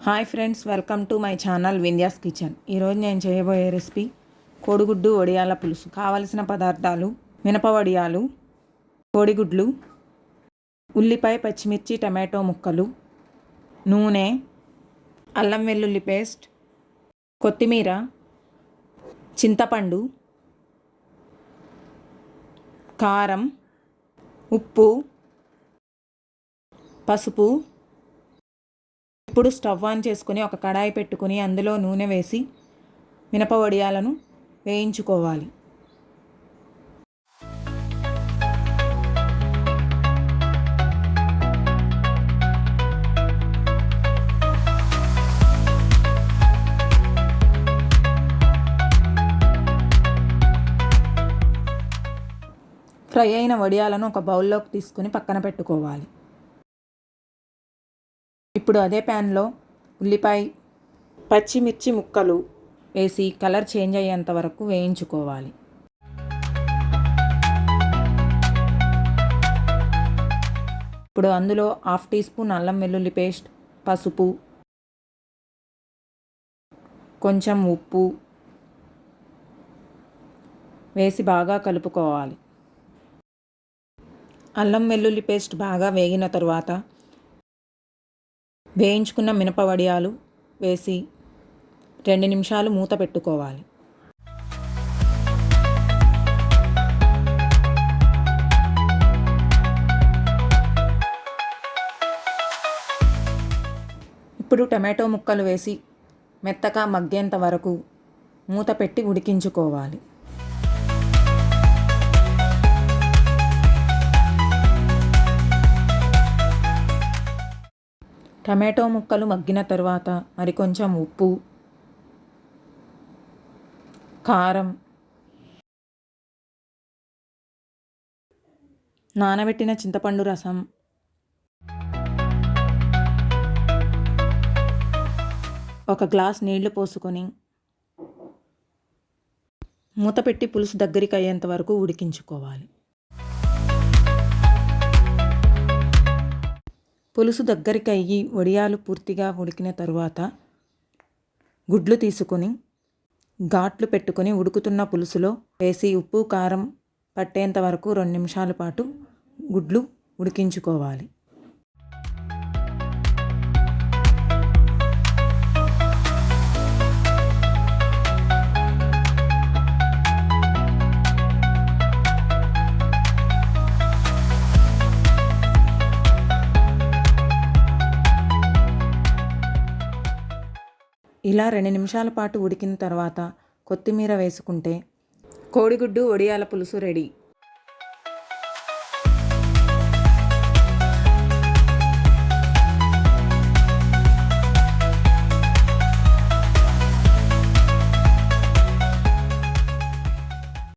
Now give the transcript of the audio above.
Hi friends, welcome to my channel Vindhya's kitchen. ఈరోజు నేను చేయబోయే రెసిపీ కోడిగుడ్డు వడియాల పులుసు. కావలసిన పదార్థాలు: మినప వడియాలు, కోడిగుడ్లు, ఉల్లిపాయ, పచ్చిమిర్చి, టమాటో ముక్కలు, నూనె, అల్లం వెల్లుల్లి పేస్ట్, కొత్తిమీర, చింతపండు, కారం, ఉప్పు, పసుపు. ఇప్పుడు స్టవ్ ఆన్ చేసుకుని ఒక కడాయి పెట్టుకుని అందులో నూనె వేసి మినప వడియాలను వేయించుకోవాలి. ఫ్రై అయిన వడియాలను ఒక బౌల్లోకి తీసుకుని పక్కన పెట్టుకోవాలి. ఇప్పుడు అదే ప్యాన్లో ఉల్లిపాయ, పచ్చిమిర్చి ముక్కలు వేసి కలర్ చేంజ్ అయ్యేంత వరకు వేయించుకోవాలి. ఇప్పుడు అందులో 1/2 టీ స్పూన్ అల్లం వెల్లుల్లి పేస్ట్, పసుపు, కొంచెం ఉప్పు వేసి బాగా కలుపుకోవాలి. అల్లం వెల్లుల్లి పేస్ట్ బాగా వేగిన తరువాత వేయించుకున్న మినప వడియాలు వేసి 2 నిమిషాలు మూత పెట్టుకోవాలి. ఇప్పుడు టమాటో ముక్కలు వేసి మెత్తగా మగ్గేంత వరకు మూత పెట్టి ఉడికించుకోవాలి. టమాటో ముక్కలు మగ్గిన తర్వాత మరికొంచెం ఉప్పు, కారం, నానబెట్టిన చింతపండు రసం, ఒక గ్లాస్ నీళ్లు పోసుకొని మూత పెట్టి పులుసు దగ్గరికి అయ్యేంత వరకు ఉడికించుకోవాలి. పులుసు దగ్గరికి అయ్యి వడియాలు పూర్తిగా ఉడికిన తరువాత గుడ్లు తీసుకొని ఘాట్లు పెట్టుకొని ఉడుకుతున్న పులుసులో వేసి ఉప్పు, కారం పట్టేంత వరకు 2 నిమిషాల పాటు గుడ్లు ఉడికించుకోవాలి. ఇలా 2 నిమిషాల పాటు ఉడికిన తర్వాత కొత్తిమీర వేసుకుంటే కోడిగుడ్డు వడియాల పులుసు రెడీ.